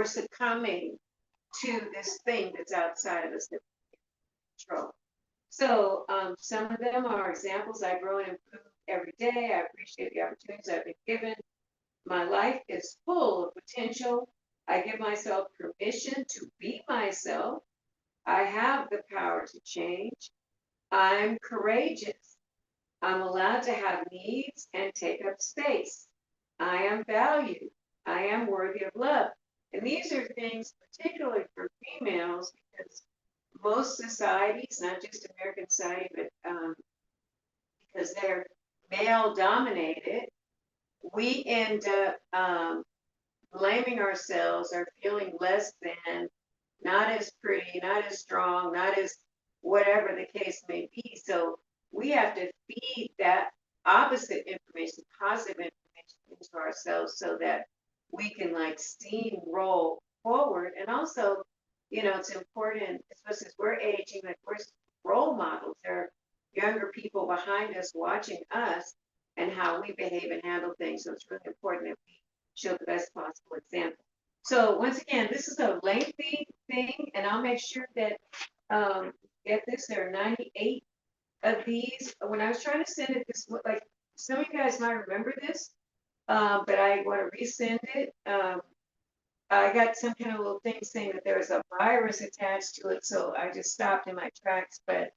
we're succumbing to this thing that's outside of us that we can't control. So some of them are examples. I grow and improve every day. I appreciate the opportunities I've been given. My life is full of potential. I give myself permission to be myself. I have the power to change. I'm courageous. I'm allowed to have needs and take up space. I am valued. I am worthy of love. And these are things particularly for females because most societies, not just American society, but because they're male dominated, we end up blaming ourselves or feeling less than, not as pretty, not as strong, not as whatever the case may be. So we have to feed that opposite information, positive information into ourselves so that we can like steamroll forward. And also, it's important, especially as we're aging, like we're role models. There are younger people behind us watching us and how we behave and handle things. So it's really important that we show the best possible example. So once again, this is a lengthy thing, and I'll make sure that get this. There are 98 of these. When I was trying to send it, this like some of you guys might remember this, but I want to resend it. I got some kind of little thing saying that there was a virus attached to it, so I just stopped in my tracks. But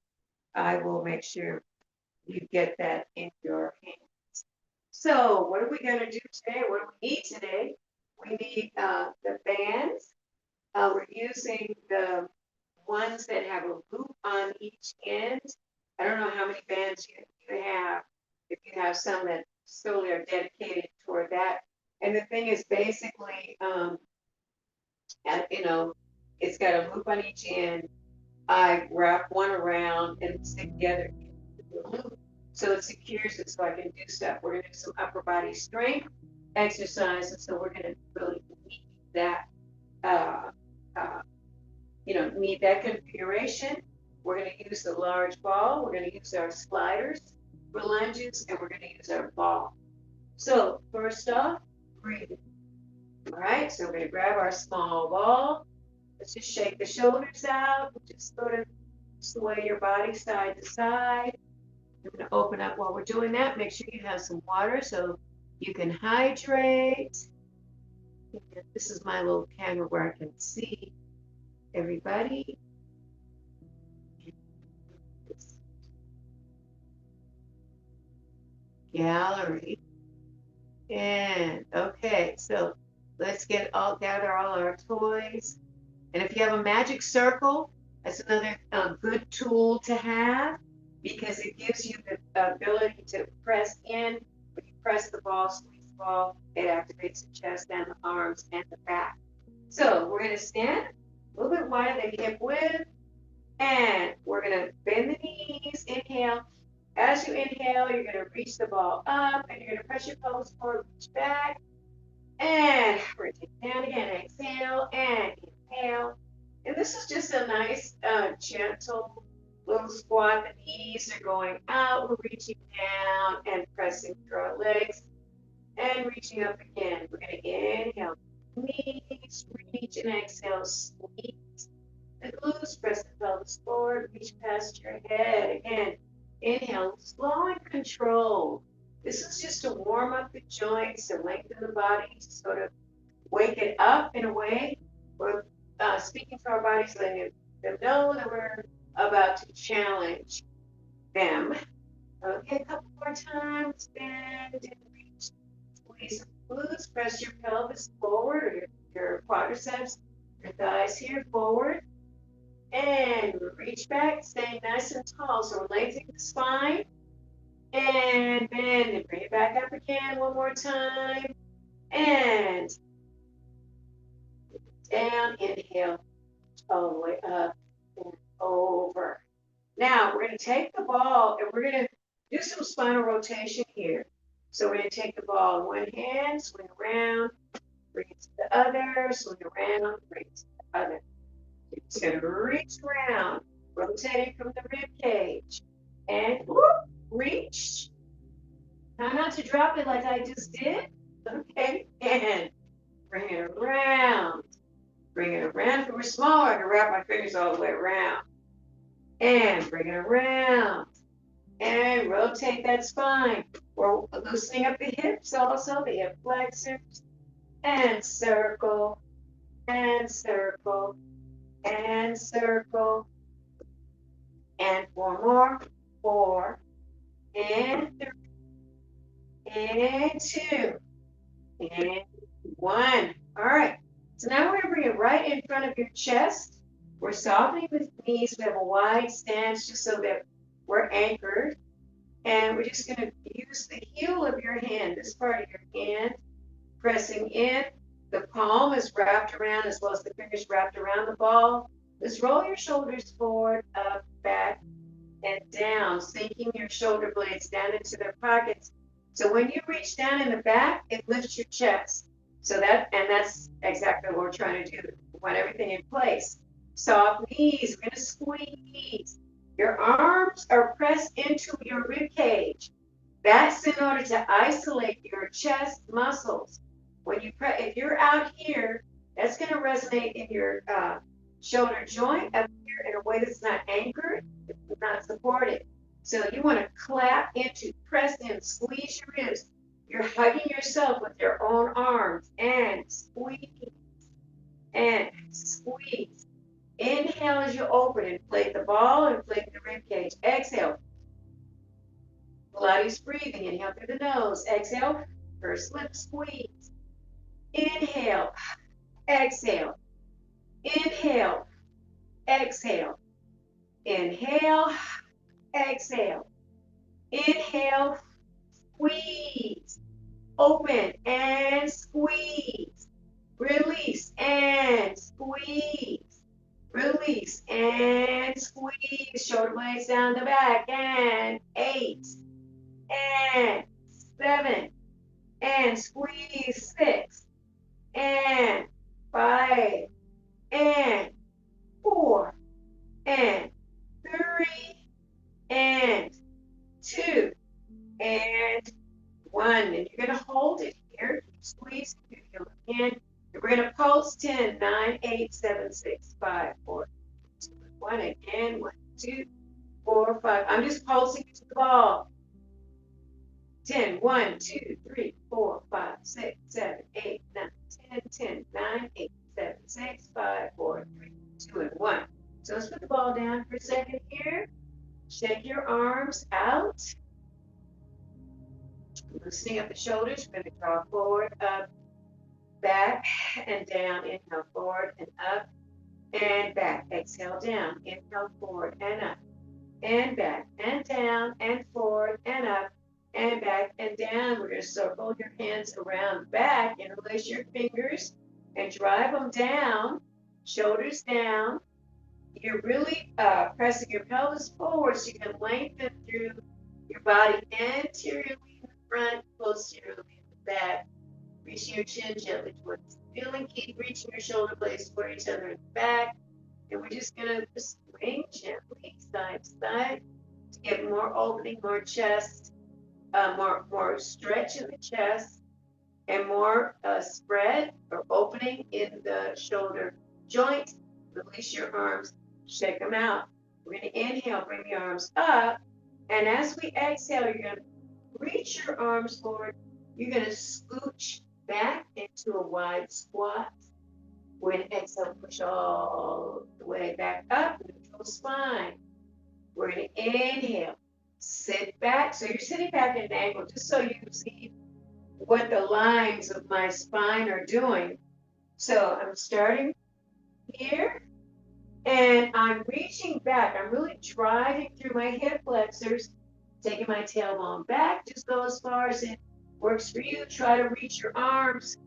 I will make sure you get that in your hands. So what are we going to do today? What do we need today? We need the bands. We're using the ones that have a loop on each end. I don't know how many bands you have, if you have some that solely are dedicated toward that. And the thing is basically, it's got a loop on each end. I wrap one around and stick the other into the loop so it secures it so I can do stuff. We're going to do some upper body strength exercises, so we're going to really need that, need that configuration. We're going to use the large ball. We're going to use our sliders for lunges, and we're going to use our ball. So first off, breathing. All right, so we're going to grab our small ball. Let's just shake the shoulders out. Just sort of sway your body side to side. I'm going to open up while we're doing that. Make sure you have some water so you can hydrate. This is my little camera where I can see everybody. Gallery. And okay, so let's gather all our toys. And if you have a magic circle, that's another good tool to have because it gives you the ability to press in. When you press the ball, squeeze the ball, it activates the chest and the arms and the back. So we're going to stand a little bit wider than hip width, and we're going to bend the knees, inhale. As you inhale, you're going to reach the ball up, and you're going to press your pelvis forward, reach back, and we're going to take it down again. Exhale and inhale. And this is just a nice, gentle little squat. The knees are going out. We're reaching down and pressing through our legs and reaching up again. We're going to inhale, knees, reach, and exhale, squeeze the glutes, press the pelvis forward, reach past your head. Again, inhale, slow and controlled. This is just to warm up the joints and lengthen the body, to sort of wake it up in a way. We're speaking to our bodies, letting them know that we're about to challenge them. Okay, a couple more times. Bend and reach. Squeeze the glutes. Press your pelvis forward, or your quadriceps, your thighs here forward. And reach back, staying nice and tall. So we're lengthening the spine. And bend and bring it back up again one more time. And down, inhale, all the way up and over. Now we're going to take the ball and we're going to do some spinal rotation here. So we're going to take the ball in one hand, swing around, bring it to the other, swing around, bring it to the other. It's going to reach around, rotating from the rib cage. And whoop, reach. Try not to drop it like I just did. Okay, and bring it around. were smaller, I could wrap my fingers all the way around. And bring it around. And rotate that spine. We're loosening up the hips also, the hip flexors. And circle, and circle, and circle. And four more. 4, and 3, and 2, and 1. All right. So now we're going to bring it right in front of your chest. We're softening the knees. We have a wide stance just so that we're anchored. And we're just going to use the heel of your hand, this part of your hand, pressing in. The palm is wrapped around as well as the fingers wrapped around the ball. Just roll your shoulders forward, up, back, and down, sinking your shoulder blades down into their pockets. So when you reach down in the back, it lifts your chest. So that's exactly what we're trying to do. We want everything in place. Soft knees, we're going to squeeze. Your arms are pressed into your rib cage. That's in order to isolate your chest muscles. When you if you're out here, that's going to resonate in your shoulder joint up here in a way that's not anchored, it's not supported. So you want to clap into, press in, squeeze your ribs. You're hugging yourself with your own arms and squeeze and squeeze. Inhale as you open, inflate the ball, inflate the rib cage. Exhale. Pilates breathing. Inhale through the nose. Exhale. First lip squeeze. Inhale. Exhale. Inhale. Exhale. Inhale. Exhale. Inhale. Squeeze. Open and squeeze. Release and squeeze. Release and squeeze. Shoulder blades down the back. And 8. And 7. And squeeze. 6. And 5. And 4. And 3. And 2. And 1. And you're going to hold it here. Squeeze your hand. We're going to pulse 10, 9, 8, 7, 6, 5, 4, 2, 1. Again, 1, 2, 4, 5. I'm just pulsing to the ball. 10, 1, 2, 3, 4, 5, 6, 7, 8, 9, 10, 10, 9, 8, 7, 6, 5, 4, 3, 2, and 1. So let's put the ball down for a second here. Shake your arms out. Loosening up the shoulders. We're going to draw forward, up, back, and down. Inhale, forward and up, and back. Exhale, down. Inhale, forward and up, and back, and down, and forward, and up, and back, and down. We're going to circle your hands around back, interlace your fingers, and drive them down, shoulders down. You're really pressing your pelvis forward so you can lengthen through your body anteriorly in the front, posteriorly in the back. Reaching your chin gently towards the ceiling. Keep reaching your shoulder blades toward each other in the back. And we're just going to swing gently side to side to get more opening, more chest, more stretch in the chest, and more spread or opening in the shoulder joint. Release your arms, shake them out. We're going to inhale, bring the arms up. And as we exhale, you're going to reach your arms forward. You're going to scooch back into a wide squat. We're going to exhale, push all the way back up, neutral spine. We're going to inhale, sit back. So you're sitting back at an angle just so you can see what the lines of my spine are doing. So I'm starting here, and I'm reaching back. I'm really driving through my hip flexors, taking my tailbone back. Just go as far as it works for you. Try to reach your arms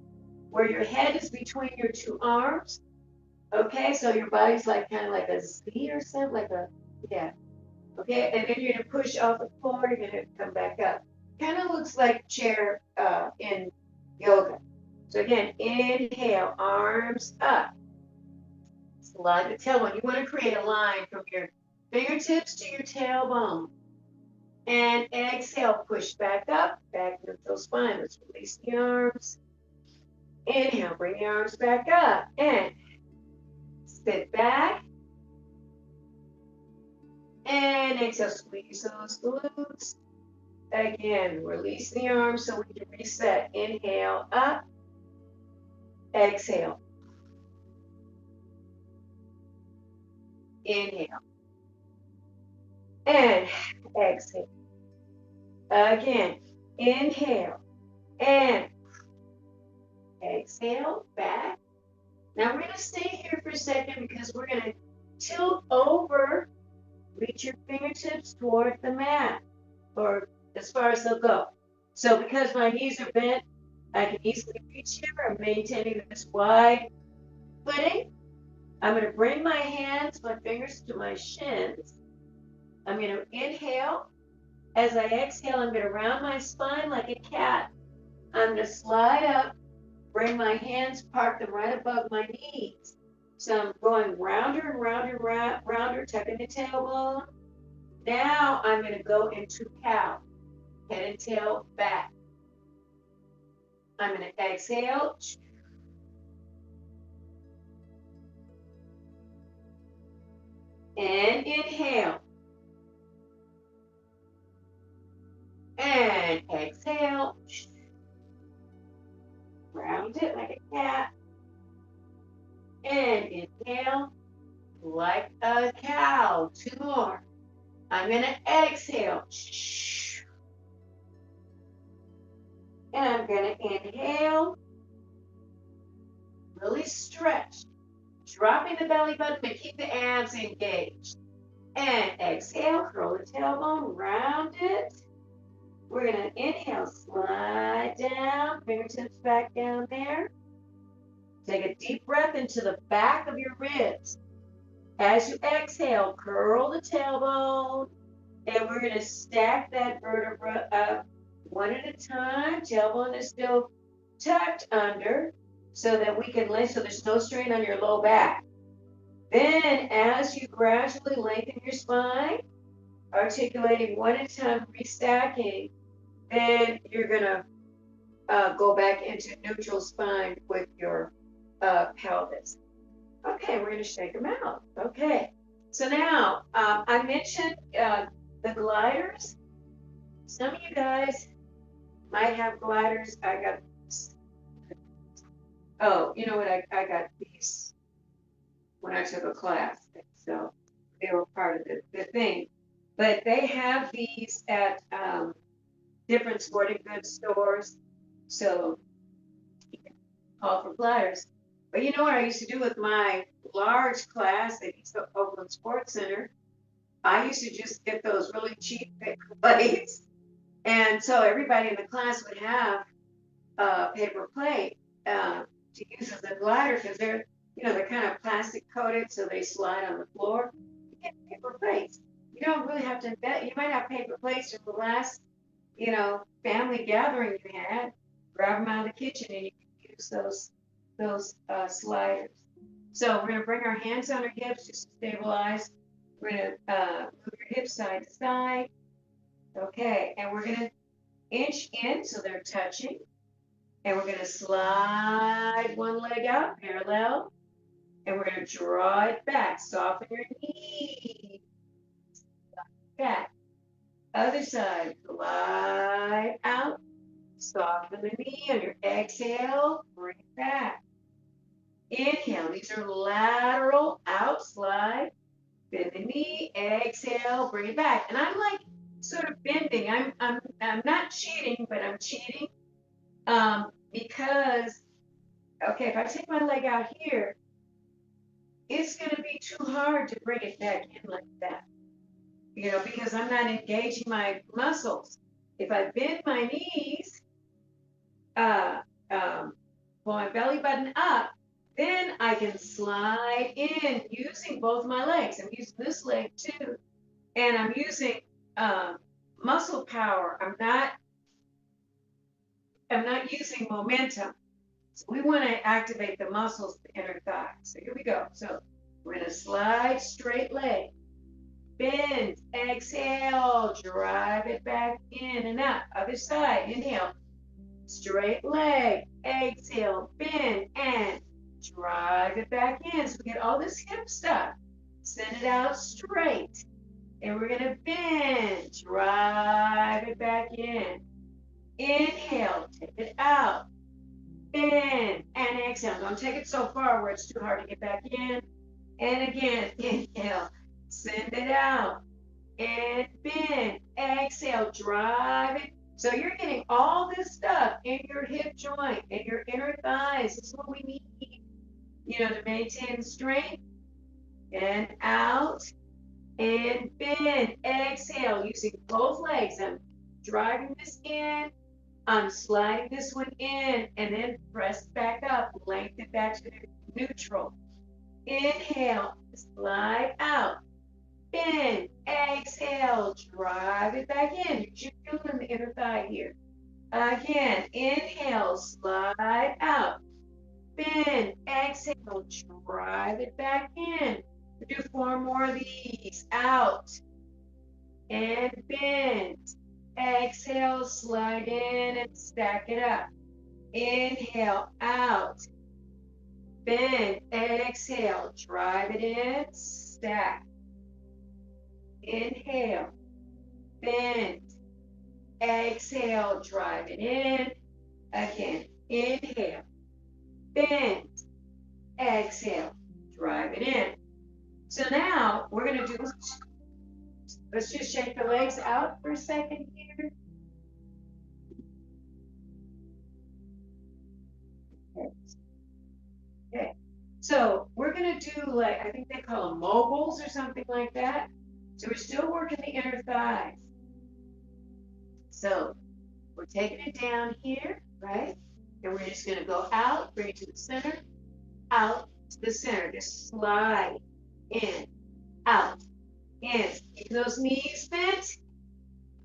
where your head is between your two arms. Okay, so your body's like kind of like a Z or something, like a, yeah. Okay, and then you're going to push off the floor. You're going to come back up. Kind of looks like a chair in yoga. So again, inhale, arms up. Slide the tailbone. You want to create a line from your fingertips to your tailbone. And exhale, push back up, back neutral spine. Let's release the arms. Inhale, bring the arms back up. And Sit back. And exhale, squeeze those glutes. Again, release the arms so we can reset. Inhale, up. Exhale. Inhale. And exhale. Again, inhale. And exhale, back. Now we're going to stay here for a second because we're going to tilt over. Reach your fingertips toward the mat, or as far as they'll go. So because my knees are bent, I can easily reach here. I'm maintaining this wide footing. I'm going to bring my hands, my fingers to my shins. I'm going to inhale. As I exhale, I'm going to round my spine like a cat. I'm going to slide up, bring my hands, park them right above my knees. So I'm going rounder and rounder, rounder, tucking the tailbone. Now I'm going to go into cow, head and tail back. I'm going to exhale. And inhale. And exhale. Round it like a cat. And inhale like a cow. 2 more. I'm going to exhale. And I'm going to inhale. Really stretch. Dropping the belly button to keep the abs engaged. And exhale, curl the tailbone, round it. We're going to inhale, slide down, fingertips back down there. Take a deep breath into the back of your ribs. As you exhale, curl the tailbone, and we're going to stack that vertebra up one at a time. Tailbone is still tucked under so that we can lay, so there's no strain on your low back. Then, as you gradually lengthen your spine, articulating one at a time, restacking, then you're going to go back into neutral spine with your pelvis. Okay, we're going to shake them out. Okay, so now I mentioned the gliders. Some of you guys might have gliders. I got, oh, you know what? I got these when I took a class. So they were part of the thing. But they have these at different sporting goods stores. So you can call for gliders. But you know what I used to do with my large class at East Oakland Sports Center? I used to just get those really cheap plates. And so everybody in the class would have a paper plate to use as a glider because they're kind of plastic coated, so they slide on the floor. You get paper plates. You don't really have to invest. You might have paper plates from the last, family gathering you had. Grab them out of the kitchen and you can use those sliders. So we're going to bring our hands on our hips just to stabilize. We're going to move your hips side to side. Okay, and we're going to inch in so they're touching. And we're going to slide one leg out parallel. And we're going to draw it back. Soften your knees. Back. Other side. Glide out. Soften the knee on your exhale. Bring it back. Inhale. These are lateral. Out. Slide. Bend the knee. Exhale. Bring it back. And I'm like sort of bending. I'm not cheating, but I'm cheating. Because, okay, if I take my leg out here, it's going to be too hard to bring it back in like that, because I'm not engaging my muscles. If I bend my knees, pull my belly button up, then I can slide in using both my legs. I'm using this leg too, and I'm using muscle power. I'm not using momentum. So we want to activate the muscles, the inner thigh. So here we go. So we're going to slide straight leg. Bend, exhale, drive it back in and up. Other side, inhale. Straight leg, exhale, bend, and drive it back in. So we get all this hip stuff. Send it out straight. And we're gonna bend, drive it back in. Inhale, take it out. Bend and exhale. Don't take it so far where it's too hard to get back in. And again, inhale, send it out. And bend, exhale, drive it. So you're getting all this stuff in your hip joint and your inner thighs. This is what we need, to maintain strength. And out. And bend, exhale, using both legs. I'm driving this in, I'm sliding this one in, and then press back up, lengthen back to neutral. Inhale, slide out, bend, exhale, drive it back in. You're feeling the inner thigh here. Again, inhale, slide out, bend, exhale, drive it back in. We do 4 more of these. Out and bend. Exhale, slide in and stack it up. Inhale, out. Bend, exhale, drive it in, stack. Inhale, bend, exhale, drive it in. Again, inhale, bend, exhale, drive it in. So now we're going to do, let's just shake the legs out for a second here. Okay. So we're going to do I think they call them moguls or something like that. So we're still working the inner thighs. So we're taking it down here, right? And we're just going to go out, bring it to the center, out to the center. Just slide. In, out, in. Keep those knees bent,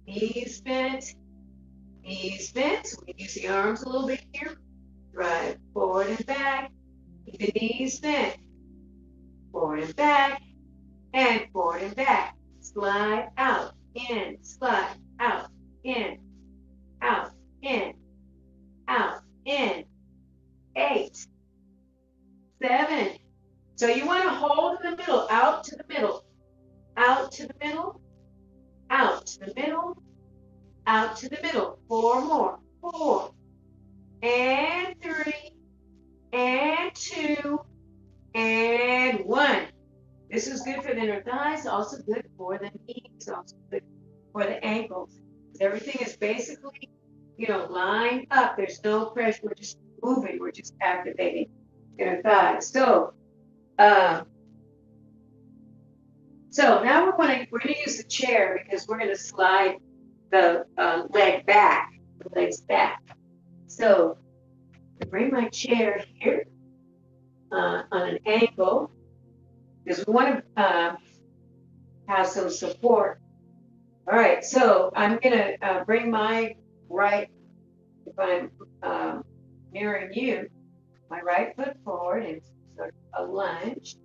knees bent, knees bent. So we use the arms a little bit here. Drive forward and back. Keep the knees bent. Forward and back, and forward and back. Slide out, in, slide out, in, out, in, out, in. 8, 7. So you want to hold in the middle, out to the middle, out to the middle, out to the middle, out to the middle. 4 more. 4, and 3, and 2, and 1. This is good for the inner thighs, also good for the knees, also good for the ankles. Everything is basically, lined up. There's no pressure. We're just moving. We're just activating inner thighs. So now we're going to use the chair because we're going to slide the legs back. So I bring my chair here on an angle because we want to have some support. All right, so I'm going to bring my right, if I'm mirroring you, my right foot forward and sort of a lunge.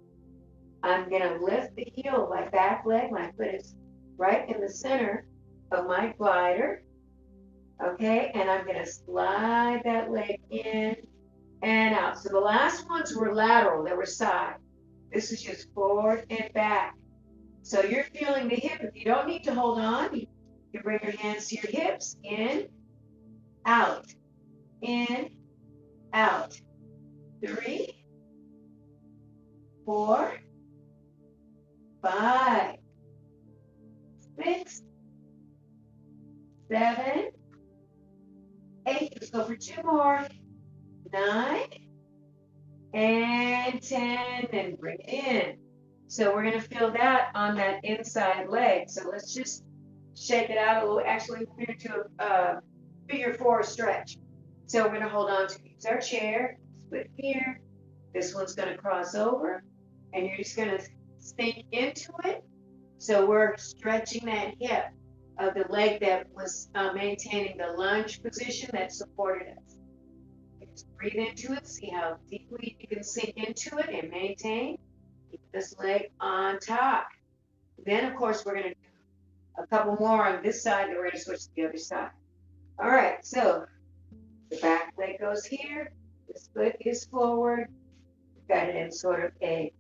I'm going to lift the heel of my back leg. My foot is right in the center of my glider. Okay, and I'm going to slide that leg in and out. So the last ones were lateral, they were side. This is just forward and back. So you're feeling the hip. If you don't need to hold on, you can bring your hands to your hips. In, out, 3, 4, 5, 6, 7, 8. Let's go for 2 more. 9 and 10, and bring it in. So we're going to feel that on that inside leg. So let's just shake it out a little. Actually, we're going to do a figure 4 stretch. So we're going to hold on to our chair, split here. This one's going to cross over, and you're just going to sink into it. So we're stretching that hip of the leg that was maintaining the lunge position that supported us. Just breathe into it, see how deeply you can sink into it and maintain. Keep this leg on top. Then, of course, we're going to do a couple more on this side, then we're going to switch to the other side. All right, so the back leg goes here, this foot is forward, got it in sort of a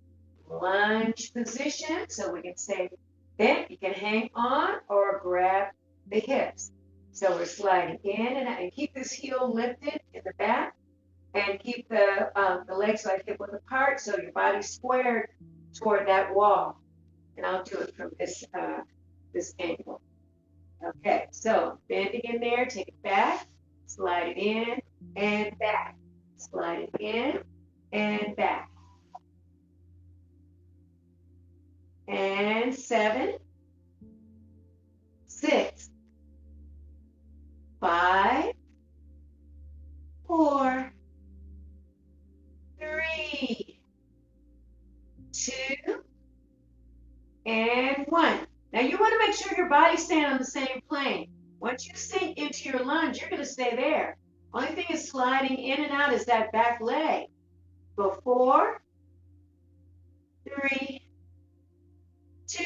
lunge position, so we can say bent. You can hang on or grab the hips. So we're sliding in and out, and keep this heel lifted in the back, and keep the legs like hip width apart, so your body's squared toward that wall. And I'll do it from this angle. Okay, so bending in there, take it back, slide it in and back, slide it in and back. And 7, 6, 5, 4, 3, 2, and 1. Now you want to make sure your body's staying on the same plane. Once you sink into your lunge, you're going to stay there. Only thing is sliding in and out is that back leg. Go 4, 3, 2,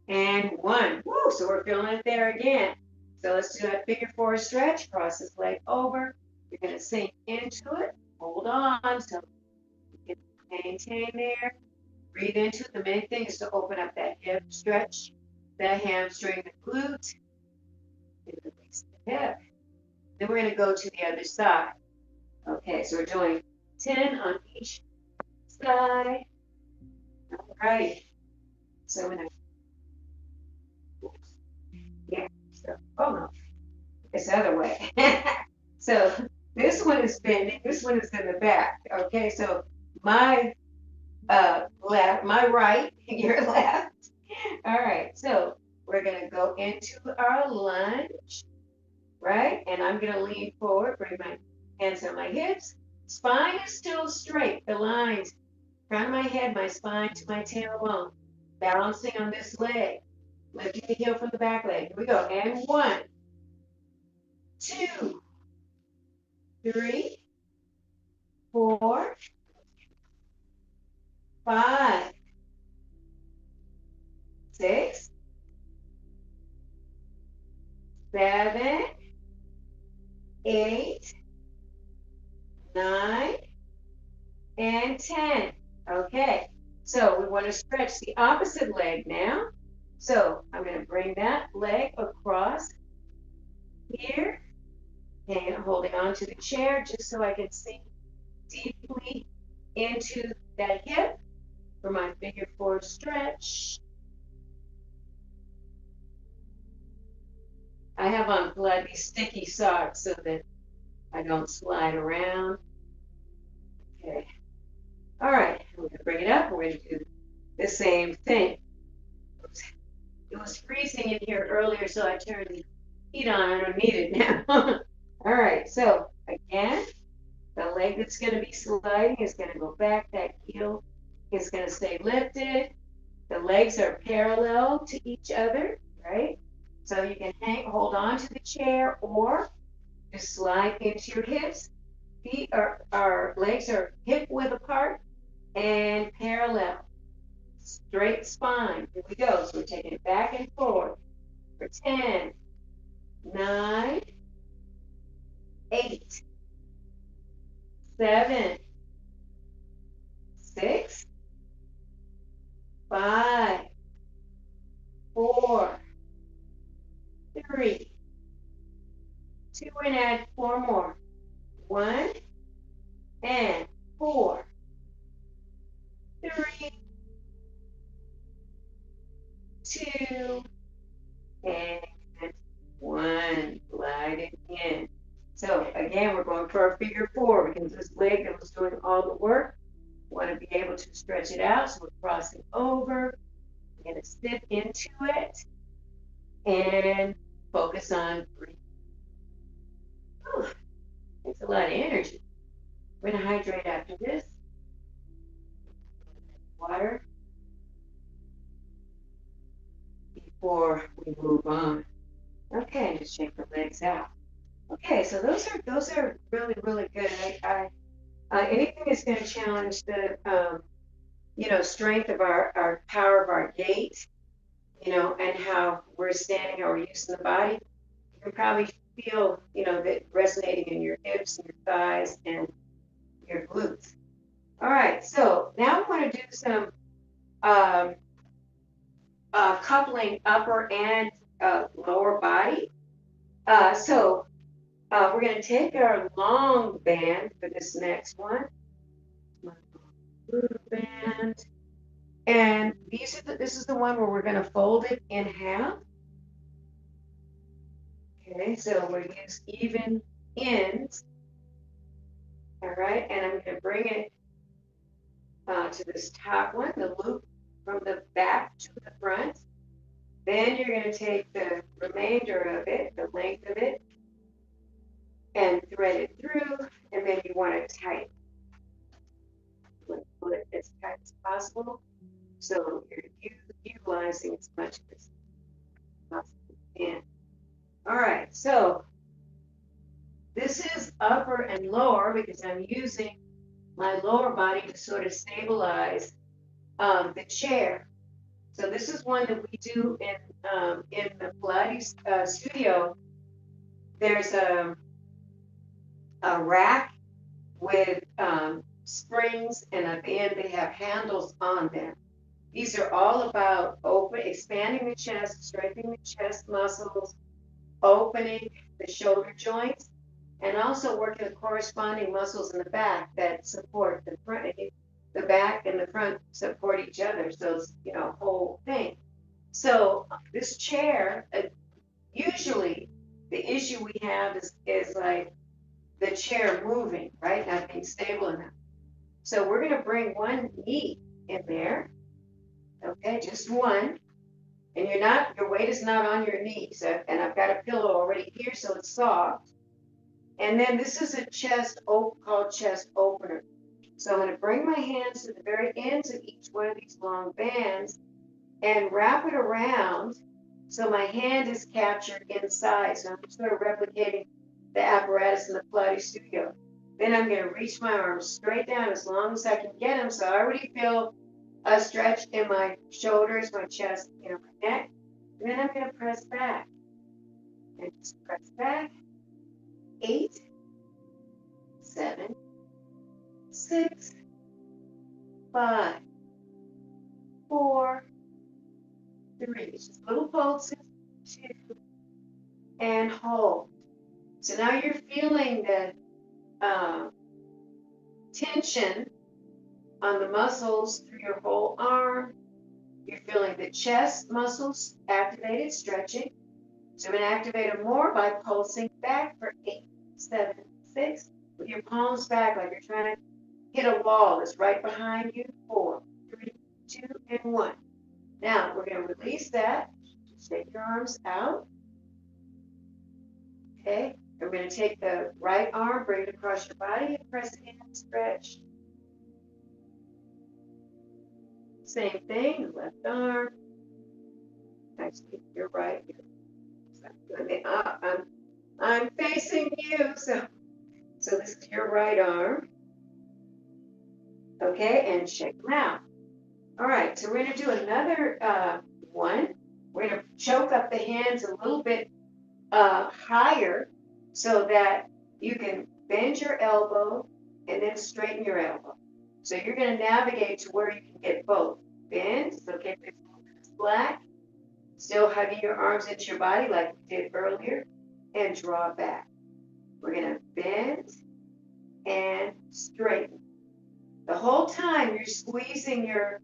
and 1. Woo, so we're feeling it there again. So let's do that figure 4 stretch. Cross this leg over. You're going to sink into it. Hold on so you can maintain there. Breathe into it. The main thing is to open up that hip, stretch the hamstring, the glute, and release the hip. Then we're going to go to the other side. Okay, so we're doing 10 on each side. All right. So we're going to, yeah, so, oh no, it's the other way. So this one is bending, this one is in the back. Okay, so my left, my right, your left. All right, so we're going to go into our lunge, right? And I'm going to lean forward, bring my hands on my hips. Spine is still straight. The lines, crown of my head, my spine to my tailbone. Balancing on this leg. Lifting the heel from the back leg. Here we go. And 1, 2, 3, 4, 5, 6, 7, 8, 9, and 10. Okay, so we want to stretch the opposite leg now. So I'm going to bring that leg across here and holding on to the chair just so I can sink deeply into that hip for my figure 4 stretch. I have on Pilates sticky socks so that I don't slide around. Okay. All right, we're going to bring it up. We're going to do the same thing. It was freezing in here earlier, so I turned the heat on. I don't need it now. All right, so again, the leg that's going to be sliding is going to go back. That heel is going to stay lifted. The legs are parallel to each other, right? So you can hold on to the chair or just slide into your hips. Feet our legs are hip width apart and parallel. Straight spine. Here we go. So we're taking it back and forward for 10, 9, 8, 7, 6, 5, 4, 3, 2, and add 4 more. 1, and 4, 3, 2, and 1. Glide it in. So again, we're going for our figure 4 because this leg that was doing all the work, we want to be able to stretch it out. So we're crossing over. We're going to sit into it and focus on breathing. Takes a lot of energy. We're going to hydrate after this. Water before we move on. Okay, just shake the legs out. Okay, so those are really, really good. Anything that's going to challenge the strength of our power of our gait, and how we're standing, how we're using the body. You can probably feel, that resonating in your hips and your thighs and your glutes. All right, so now I want to do some um, coupling upper and lower body. We're going to take our long band for this next one. Band. And this is the one where we're going to fold it in half. Okay, so we're going to use even ends. All right, and I'm going to bring it to this top one, the loop from the back to the front. Then you're going to take the remainder of it, the length of it, and thread it through, and then you want to tighten it as tight as possible. So you're utilizing as much as possible. And all right, so this is upper and lower because I'm using my lower body to sort of stabilize the chair. So this is one that we do in the Pilates studio. There's a rack with springs, and at the end they have handles on them. These are all about expanding the chest, strengthening the chest muscles, opening the shoulder joints, and also working the corresponding muscles in the back that support the front. The back and the front support each other, so it's, whole thing. So this chair, usually the issue we have is like the chair moving, right? Not being stable enough. So we're going to bring one knee in there, okay, just one. And your weight is not on your knees. And I've got a pillow already here, so it's soft. And then this is a called chest opener. So I'm going to bring my hands to the very ends of each one of these long bands and wrap it around so my hand is captured inside. So I'm sort of replicating the apparatus in the Pilates studio. Then I'm going to reach my arms straight down as long as I can get them. So I already feel a stretch in my shoulders, my chest, my neck. And then I'm going to press back. And just press back. 8, 7, 6, 5, 4, 3. Just little pulses. 2, and hold. So now you're feeling the tension on the muscles through your whole arm. You're feeling the chest muscles activated, stretching. So I'm going to activate them more by pulsing back for 8, 7, 6, with your palms back like you're trying to hit a wall that's right behind you. 4, 3, 2, and 1. Now we're going to release that. Just take your arms out. Okay. And we're going to take the right arm, bring it across your body, and press it in and stretch. Same thing, the left arm. Actually, you're right. I'm facing you, so this is your right arm. Okay, and shake them out. All right, so we're going to do another one. We're going to choke up the hands a little bit higher so that you can bend your elbow and then straighten your elbow. So you're going to navigate to where you can get both. Bend, so get this black, still hugging your arms into your body like we did earlier, and draw back. We're going to bend and straighten. The whole time you're squeezing your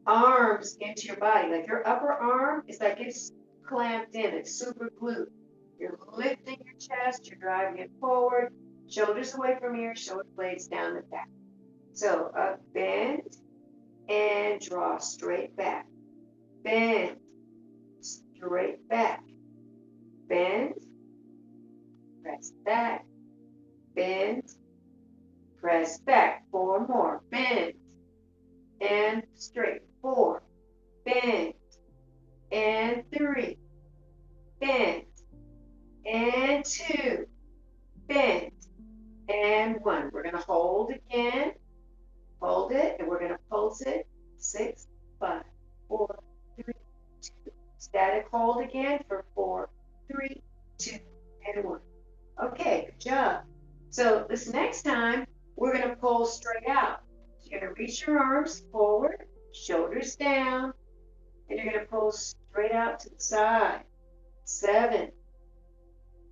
arms into your body, like your upper arm is like it's clamped in, it's super glued. You're lifting your chest, you're driving it forward, shoulders away from your shoulder blades down the back. So up, bend, and draw straight back. Bend, straight back. Bend, press back. Bend, press back. 4 more. Bend, and straight. 4, bend, and 3, bend, and 2, bend, and 1. We're going to hold again. Hold it, and we're going to pulse it. 6, 5, 4, 3, 2. Static hold again for 4, 3, 2, and 1. Okay, good job. So this next time, we're going to pull straight out. So reach your arms forward, shoulders down, and you're going to pull straight out to the side. 7,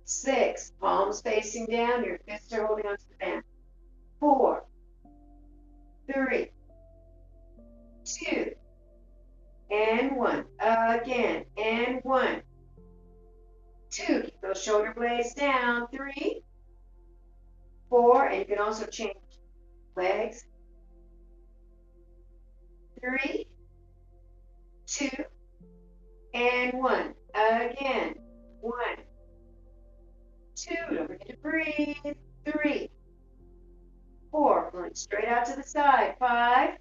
6, palms facing down, your fists are holding onto the mat. 4, 3, 2, and 1. Again, and 1, 2. Keep those shoulder blades down. 3, 4, and you can also change legs. 3, 2, and 1. Again, 1, 2. Don't forget to breathe. 3, 4. Pulling straight out to the side. 5,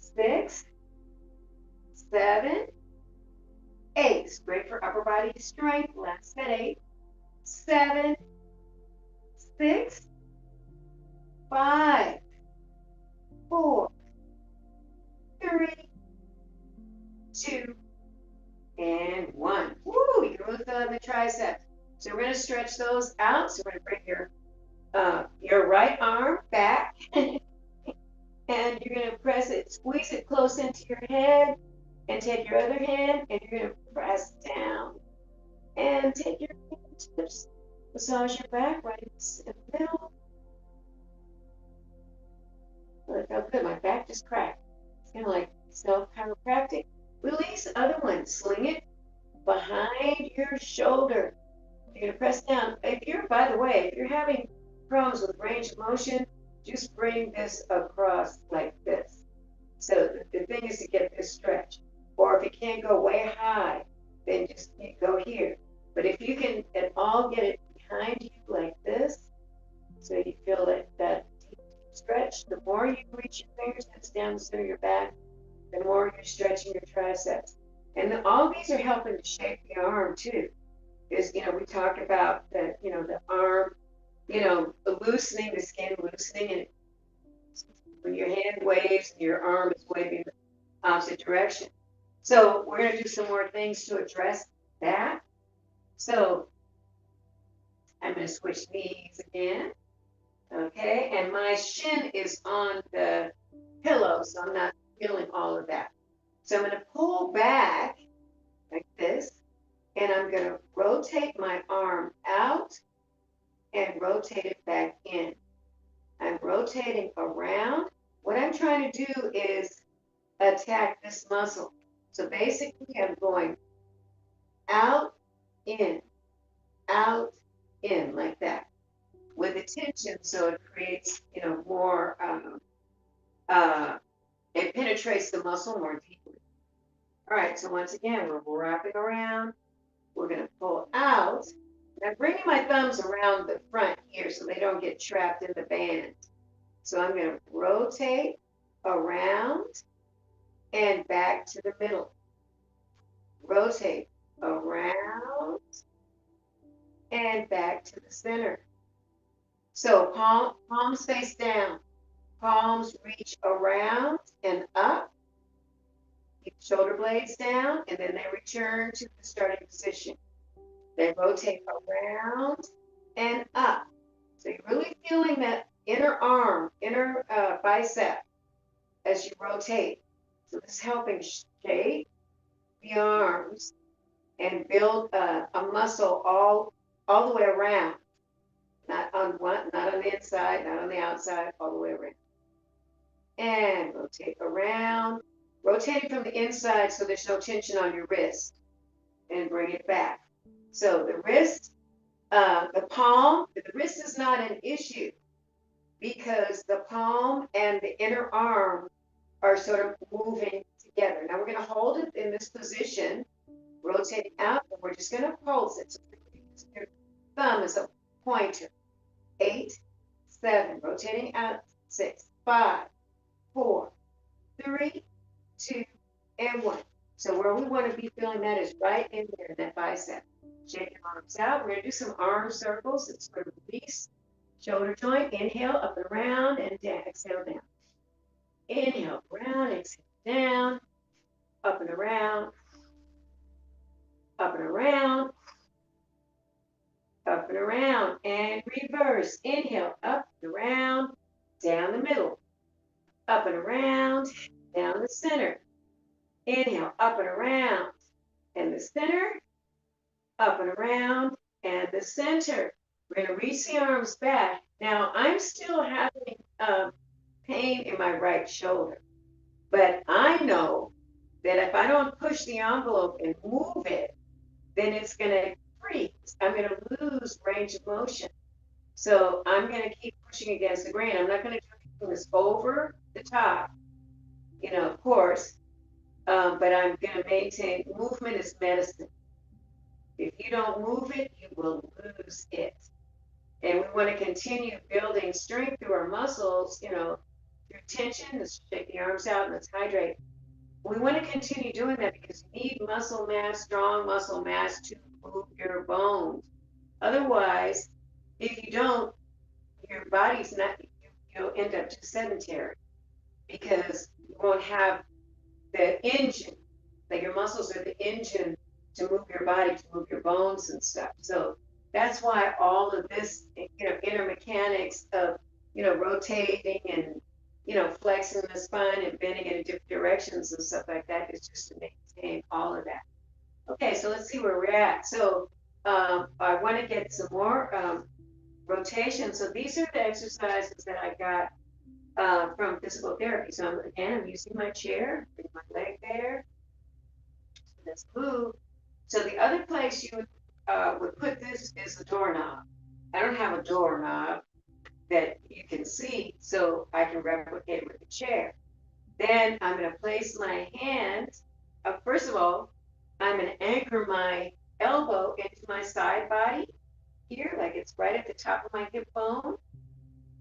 6, 7, 8. It's great for upper body strength. Last set. 8, 7, 6, 5, 4, 3, 2, and 1. Woo! You can really feel it in the triceps. So we're going to stretch those out. So we're going to bring your right arm back, and you're going to press it, squeeze it close into your head, and take your other hand, and you're going to press down, and take your fingertips, massage your back right in the middle. Oh, it felt good. My back just cracked. It's kind of like self-chiropractic. Release the other one. Sling it behind your shoulder. You're going to press down. By the way, if you're having problems with range of motion, just bring this across like this. So the thing is to get this stretch. Or if you can't go way high, then just go here. But if you can at all get it behind you like this, so you feel that deep stretch, the more you reach your fingertips down the center of your back, the more you're stretching your triceps. And all these are helping to shape the arm too. Because, we talk about the arm, loosening, the skin loosening, and when your hand waves and your arm is waving the opposite direction. So we're going to do some more things to address that. So I'm going to switch knees again. Okay, and my shin is on the pillow, so I'm not feeling all of that. So I'm going to pull back like this, and I'm going to rotate my arm out and rotate it back in. I'm rotating around. What I'm trying to do is attack this muscle. So basically, I'm going out, in, like that, with a tension, so it creates, more, it penetrates the muscle more deeply. All right, so once again, we're wrapping around. We're going to pull out. Now, bringing my thumbs around the front here so they don't get trapped in the band. So I'm going to rotate around and back to the middle. Rotate around and back to the center. So palms face down. Palms reach around and up. Keep shoulder blades down, and then they return to the starting position. They rotate around and up. So you're really feeling that inner arm, inner bicep as you rotate. So this is helping shape the arms and build a muscle all the way around. Not on the inside, not on the outside, all the way around. And rotate around. Rotating from the inside so there's no tension on your wrist. And bring it back. So the wrist, the palm, the wrist is not an issue because the palm and the inner arm are sort of moving together. Now we're going to hold it in this position, rotating out, and we're just going to pulse it. So your thumb is a pointer. 8, 7, rotating out, 6, 5, 4, 3, 2, and 1. So where we want to be feeling that is right in there, that bicep. Shake your arms out. We're going to do some arm circles. It's sort of release. Shoulder joint. Inhale, up and around, and down. Exhale, down. Inhale, around, exhale, down. Up and around. Up and around. Up and around. And reverse. Inhale, up and around, down the middle. up and around, down the center. Inhale, up and around, and the center, up and around, and the center. We're going to reach the arms back. Now, I'm still having pain in my right shoulder, but I know that if I don't push the envelope and move it, then it's going to freeze. I'm going to lose range of motion. So I'm going to keep pushing against the grain. I'm not going to do this over the top, of course, but I'm going to maintain movement is medicine. If you don't move it, you will lose it. And we want to continue building strength through our muscles, through tension. Let's shake the arms out and let's hydrate. We want to continue doing that because you need muscle mass, strong muscle mass to move your bones. Otherwise, if you don't, your body's not, you'll end up too sedentary because you won't have the engine. Like your muscles are the engine to move your body, to move your bones and stuff. So that's why all of this, inner mechanics of, rotating and, flexing the spine and bending it in different directions and stuff like that is just to maintain all of that. Okay, so let's see where we're at. So I want to get some more rotation. So these are the exercises that I got from physical therapy. So I'm using my chair, bring my leg there. So let's move. So the other place you would put this is the doorknob. I don't have a doorknob that you can see, so I can replicate it with the chair. Then I'm going to place my hands. First of all, I'm going to anchor my elbow into my side body here, like it's right at the top of my hip bone.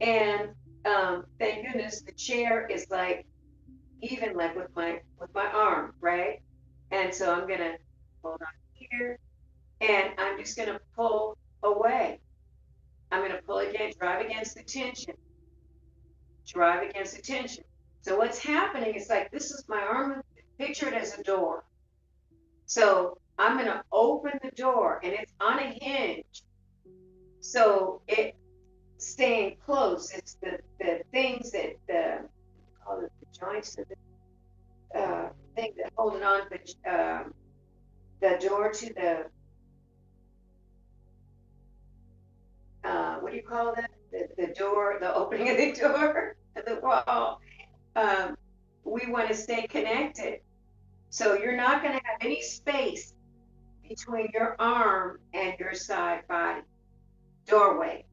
And thank goodness the chair is like even like with my arm, right? And so I'm going to hold on here, and I'm just going to pull away. I'm going to pull again, drive against the tension. Drive against the tension. So what's happening is like this is my arm, picture it as a door. So I'm going to open the door, and it's on a hinge. So it's staying close. It's the things that call it the joints of the thing that hold it on the door to the what do you call that? The door, the opening of the door to the wall. We want to stay connected. So you're not going to have any space between your arm and your side body. Doorway.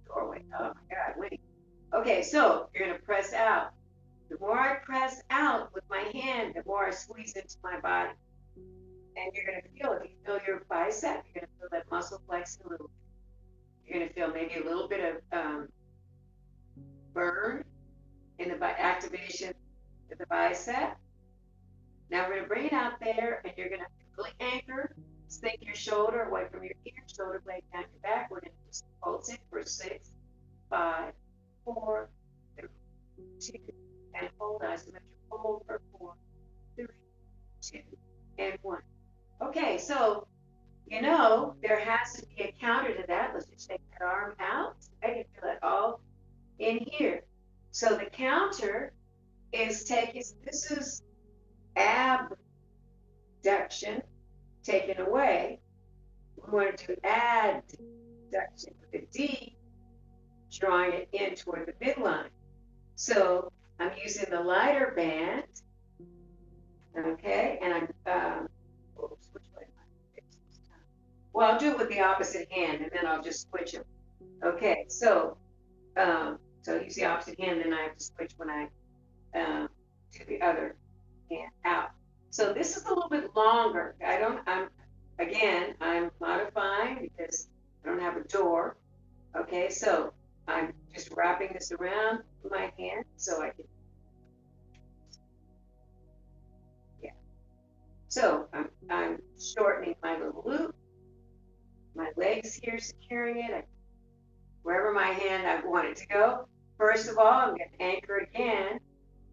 Doorway. Oh my God, wait. Okay, so you're going to press out. The more I press out with my hand, the more I squeeze into my body. And you're going to feel it. You feel your bicep, you're going to feel that muscle flex a little bit. You're going to feel maybe a little bit of burn in the activation of the bicep. Now we're going to bring it out there, and you're going to really anchor. Sink your shoulder away from your ear, shoulder blade down your back. We're going to just pulse it for 6, 5, 4, 3, 2, and hold isometric hold for 4, 3, 2, and 1. Okay, so there has to be a counter to that. Let's just take that arm out. I can feel it all in here. So the counter is this is abduction taken away. We want to do adduction with a D, drawing it in toward the midline. So I'm using the lighter band, okay, and I'm, which way am I fix this time? Well, I'll do it with the opposite hand, and then I'll just switch them. Okay, so use the opposite hand, then I have to switch when I do the other hand out. So this is a little bit longer. I'm modifying because I don't have a door. Okay, so I'm just wrapping this around my hand so I can, yeah. So I'm shortening my little loop. My legs here securing it. Wherever my hand I want it to go. First of all, I'm going to anchor again.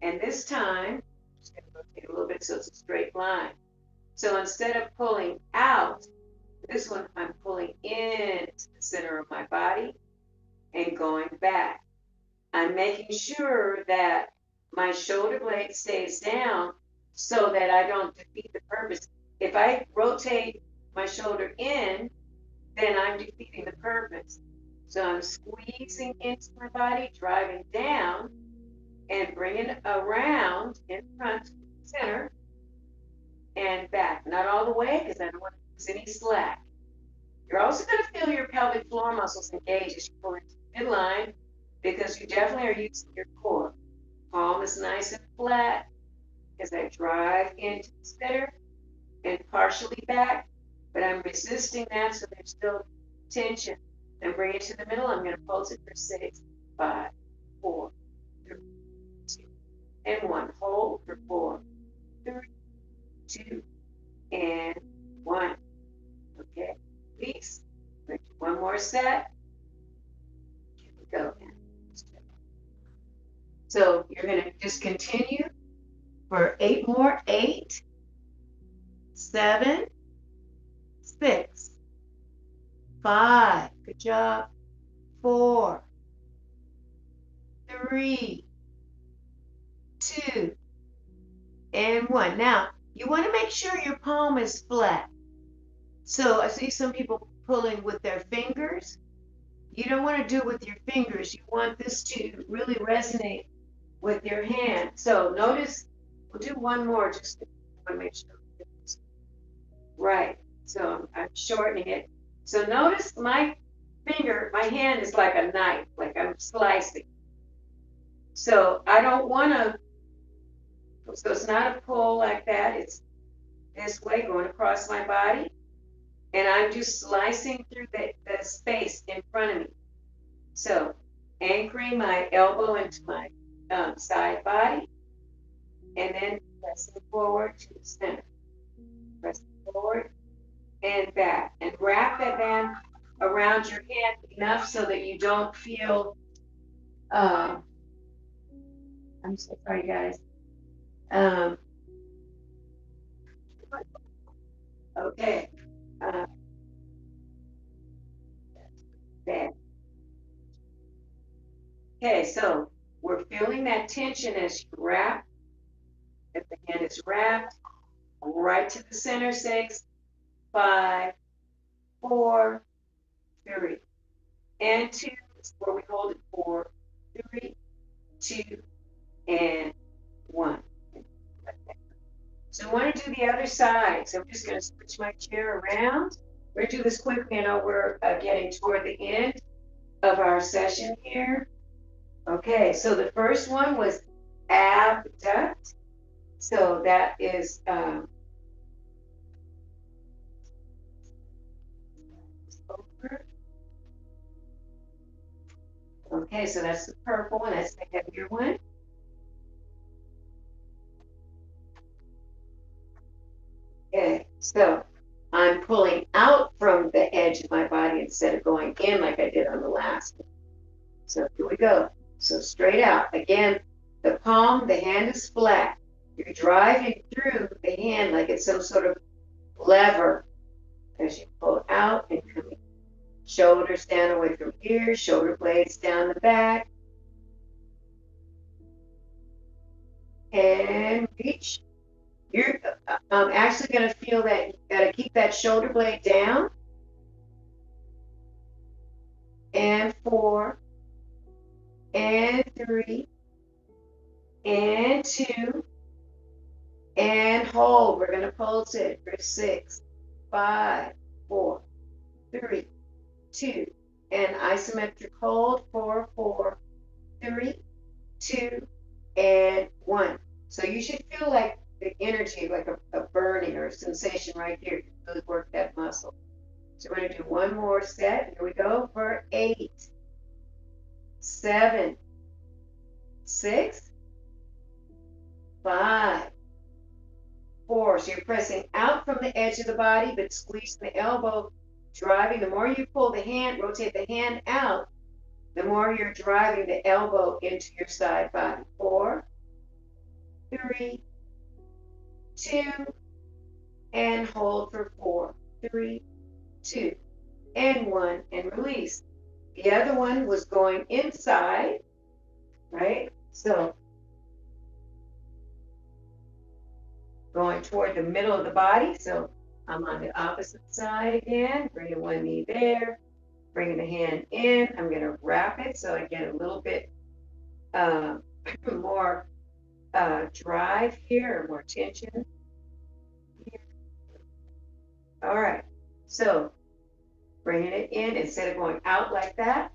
And this time, I'm just going to rotate a little bit so it's a straight line. So instead of pulling out, this one I'm pulling into the center of my body and going back. I'm making sure that my shoulder blade stays down so that I don't defeat the purpose. If I rotate my shoulder in, then I'm defeating the purpose. So I'm squeezing into my body, driving down, and bringing around in front to the center and back. Not all the way, because I don't want to lose any slack. You're also going to feel your pelvic floor muscles engage as you pull into the midline, because you definitely are using your core. Palm is nice and flat as I drive into the center and partially back, but I'm resisting that, so there's still tension. And bring it to the middle. I'm going to pulse it for 6, 5, 4, 3, 2, and 1. Hold for 4, 3, 2, and 1. Okay, release. One more set. Here we go. So you're going to just continue for 8 more. 8, 7, 6, 5. Good job. 4, 3, 2, and 1. Now, you want to make sure your palm is flat. So I see some people pulling with their fingers. You don't want to do it with your fingers. You want this to really resonate with your hand. So notice, we'll do one more just to make sure. Right. So I'm shortening it. So notice my finger, my hand is like a knife, like I'm slicing. So I don't want to, so it's not a pull like that. It's this way going across my body. And I'm just slicing through the space in front of me. So anchoring my elbow into my side body, and then pressing forward to the center. Pressing forward and back. And wrap that band around your hand enough so that you don't feel, I'm so sorry guys. Okay. There. Okay, so we're feeling that tension as you wrap. If the hand is wrapped, right to the center. 6, 5, 4, 3, and 2 is where we hold it. 4, 3, 2, and 1. So I want to do the other side. So I'm just going to switch my chair around. We're going to do this quickly. I know we're getting toward the end of our session here. Okay, so the first one was abduct. So that is over. Okay, so that's the purple one. That's the heavier one. Okay, so I'm pulling out from the edge of my body instead of going in like I did on the last one. So here we go. So straight out. Again, the palm, the hand is flat. You're driving through the hand like it's some sort of lever as you pull out and come in. Shoulders down away from here, shoulder blades down the back. And reach. You're actually going to feel that you got to keep that shoulder blade down. And 4, and 3, and 2, and hold. We're going to pulse it for 6, 5, 4, 3, 2, and isometric hold. 4, 4, 3, 2, and 1. So you should feel like the energy, like a burning or a sensation right here to really work that muscle. So we're going to do one more set. Here we go for 8, 7, 6, 5, 4. So you're pressing out from the edge of the body, but squeezing the elbow, driving. The more you pull the hand, rotate the hand out, the more you're driving the elbow into your side body. 4, 3, 2, and hold for 4, 3, 2, and 1, and release. The other one was going inside. right? So going toward the middle of the body. So I'm on the opposite side again, bringing one knee there, bringing the hand in. I'm going to wrap it so I get a little bit more drive here, or more tension. All right, so bringing it in, instead of going out like that,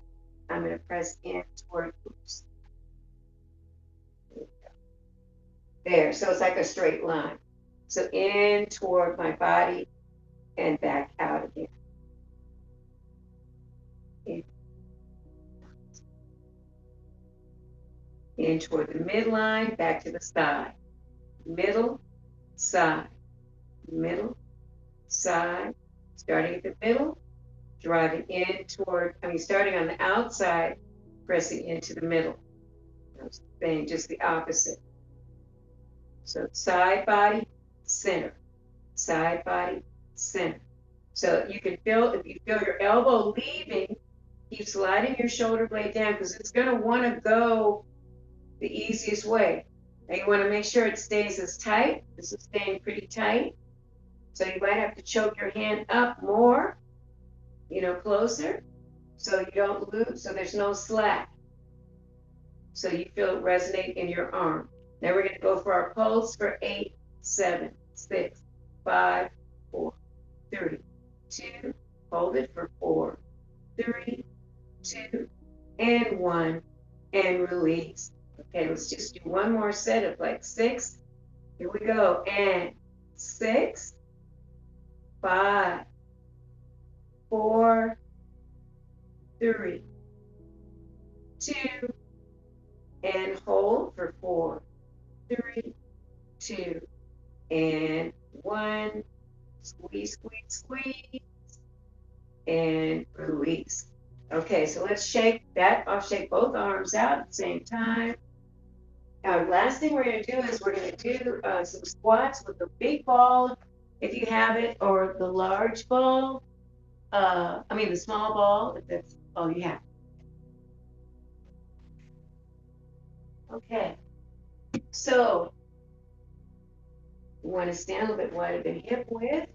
I'm going to press in toward, oops, there. So it's like a straight line. So in toward my body and back out again. In toward the midline, back to the side. Middle, side, middle, side. Starting at the middle, driving in toward, starting on the outside, pressing into the middle. I'm saying just the opposite. So side body, center. Side body, center. So you can feel, if you feel your elbow leaving, keep sliding your shoulder blade down because it's going to want to go the easiest way. Now you want to make sure it stays as tight. This is staying pretty tight. So you might have to choke your hand up more, closer, so you don't lose, so there's no slack. So you feel it resonate in your arm. Now we're going to go for our pulse for 8, 7, 6, 5, 4, 3, 2. Hold it for 4, 3, 2, and 1, and release. Okay, let's just do one more set of like 6. Here we go. And 6, 5, 4, 3, 2, and hold for 4, 3, 2, and 1. Squeeze, squeeze, squeeze, and release. Okay, so let's shake that off, shake both arms out at the same time. Now, last thing we're going to do is we're going to do some squats with the big ball, if you have it, or the large ball. The small ball, if that's all you have. Okay, so you want to stand a little bit wider than hip width,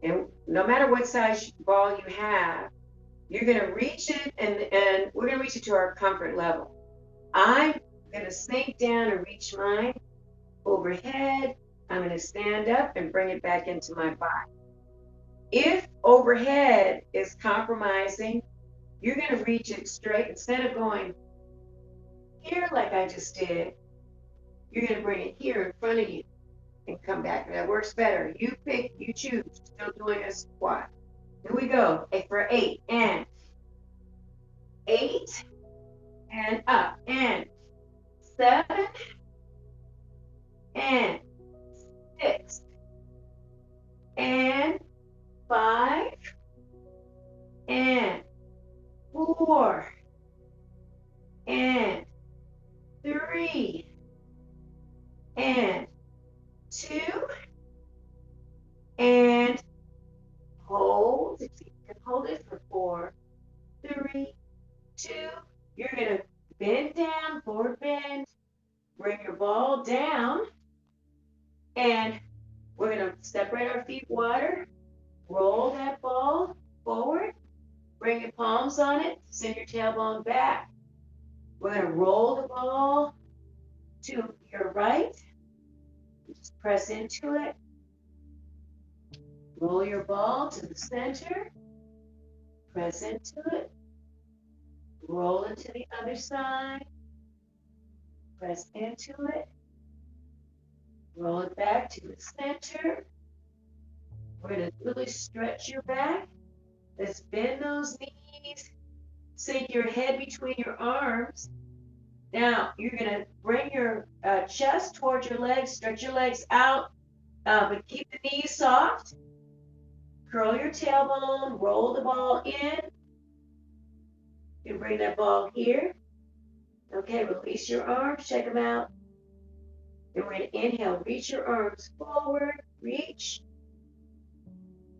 and no matter what size ball you have, you're going to reach it, and we're going to reach it to our comfort level. I'm going to sink down and reach mine overhead. I'm going to stand up and bring it back into my body. If overhead is compromising, you're going to reach it straight. Instead of going here like I just did, you're going to bring it here in front of you and come back. That works better. You pick, you choose. Still doing a squat. Here we go. For 8, and 8, and up, and 7, and 6, and 5, and 4, and 3, and 2, and hold. If you can hold it for 4, 3, 2. You're going to bend down, forward bend, bring your ball down, and we're going to separate our feet wider, roll that ball forward, bring your palms on it, send your tailbone back. We're going to roll the ball to your right, just press into it, roll your ball to the center, press into it, roll it to the other side, press into it, roll it back to the center. We're going to really stretch your back. Let's bend those knees, sink your head between your arms. Now, you're going to bring your chest towards your legs, stretch your legs out, but keep the knees soft. Curl your tailbone, roll the ball in. You bring that ball here. Okay, release your arms, check them out. And we're going to inhale, reach your arms forward, reach.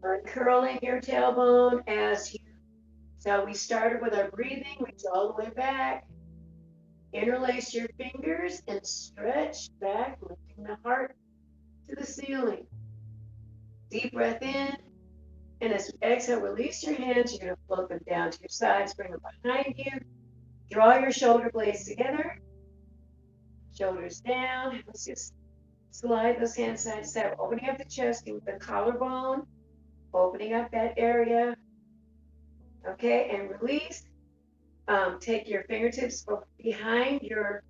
Uncurling your tailbone as you, so we started with our breathing, reach all the way back. Interlace your fingers and stretch back, lifting the heart to the ceiling. Deep breath in. And as you exhale, release your hands. You're going to float them down to your sides, bring them behind you. Draw your shoulder blades together. Shoulders down. Let's just slide those hands side to side. Opening up the chest, with the collarbone. Opening up that area. Okay, and release. Take your fingertips behind your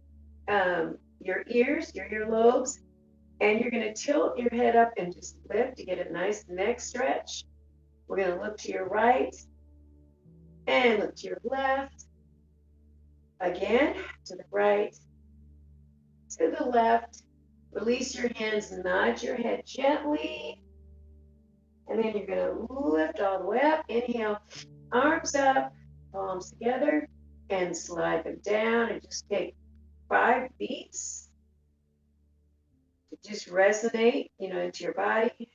ears, your earlobes, and you're going to tilt your head up and just lift to get a nice neck stretch. We're going to look to your right and look to your left. Again, to the right, to the left. Release your hands, nod your head gently. And then you're going to lift all the way up. Inhale, arms up, palms together, and slide them down. And just take 5 beats to just resonate, into your body.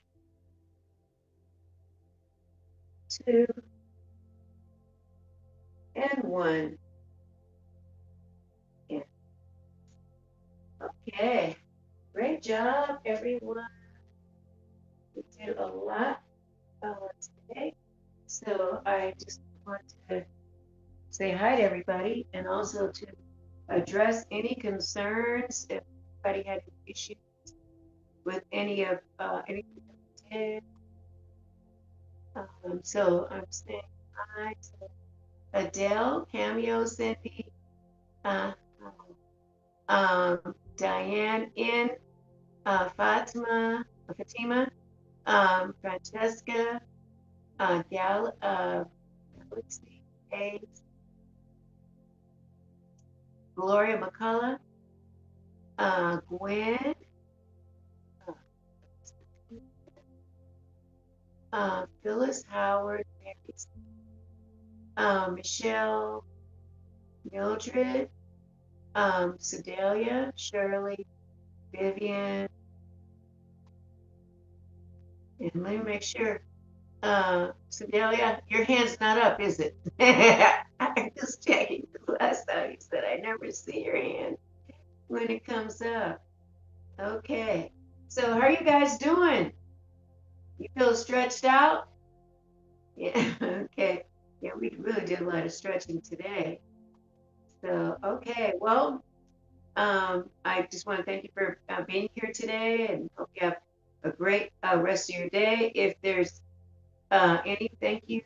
2 and 1. Yeah. Okay. Great job, everyone. We did a lot today. So I just want to say hi to everybody and also to address any concerns if anybody had issues with any of anything that we did. So I'm saying hi to Adele, Cameo, Cindy, Diane, Fatima, Francesca, Galaxy, Hayes, Gloria McCullough, Gwen, Phyllis Howard, Michelle, Mildred, Sedalia, Shirley, Vivian, and let me make sure. Sedalia, your hand's not up, is it? I'm just checking. Last time you said I never see your hand when it comes up. Okay. So how are you guys doing? You feel stretched out? Yeah. Okay. Yeah, we really did a lot of stretching today. So, okay. Well, I just want to thank you for being here today and hope you have a great rest of your day. If there's any thank you.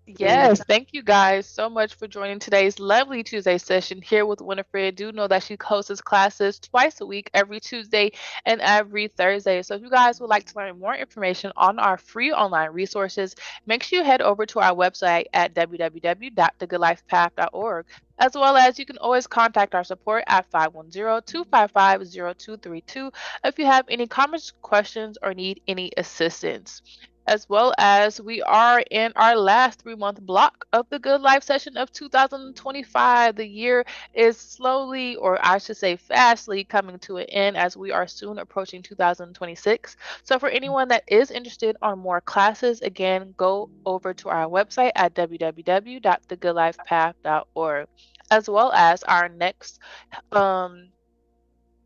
Yes, thank you guys so much for joining today's lovely Tuesday session here with Winifred. Do know that she hosts classes twice a week, every Tuesday and every Thursday. So if you guys would like to learn more information on our free online resources, make sure you head over to our website at www.thegoodlifepath.org. As well as you can always contact our support at 510-255-0232 if you have any comments, questions, or need any assistance. As well as we are in our last 3-month block of the Good Life session of 2025. The year is slowly, or I should say fastly, coming to an end as we are soon approaching 2026. So for anyone that is interested on more classes, again, go over to our website at www.thegoodlifepath.org, as well as our next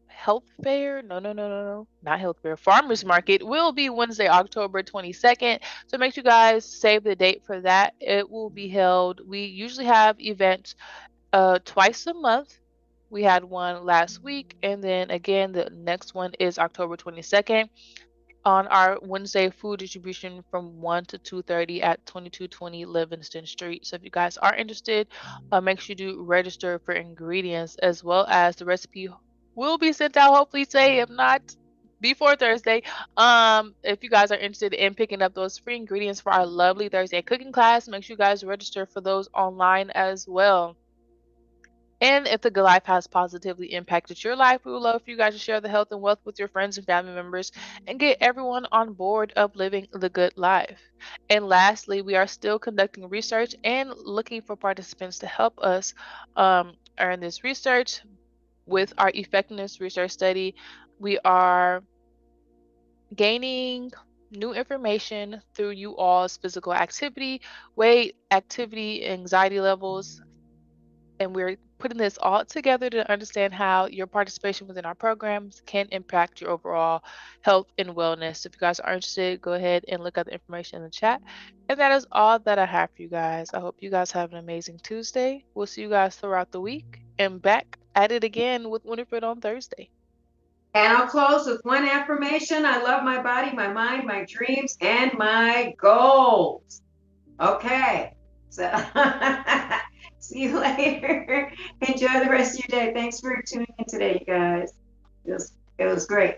health fair. No, not health fair. Farmers market will be Wednesday, October 22nd. So make sure you guys save the date for that. It will be held. We usually have events twice a month. We had one last week, and then again, the next one is October 22nd on our Wednesday food distribution from 1 to 2:30 at 2220 Livingston Street. So if you guys are interested, make sure you do register for ingredients, as well as the recipe will be sent out hopefully today, if not before Thursday. If you guys are interested in picking up those free ingredients for our lovely Thursday cooking class, make sure you guys register for those online as well. And if the Good Life has positively impacted your life, we would love for you guys to share the health and wealth with your friends and family members and get everyone on board of living the good life. And lastly, we are still conducting research and looking for participants to help us earn this research with our effectiveness research study. We are gaining new information through you all's physical activity, weight, activity, anxiety levels, and we're putting this all together to understand how your participation within our programs can impact your overall health and wellness. If you guys are interested, go ahead and look at the information in the chat. And that is all that I have for you guys. I hope you guys have an amazing Tuesday. We'll see you guys throughout the week and back at it again with Winifred on Thursday. And I'll close with one affirmation. I love my body, my mind, my dreams, and my goals. Okay. So see you later. Enjoy the rest of your day. Thanks for tuning in today, you guys. It was great.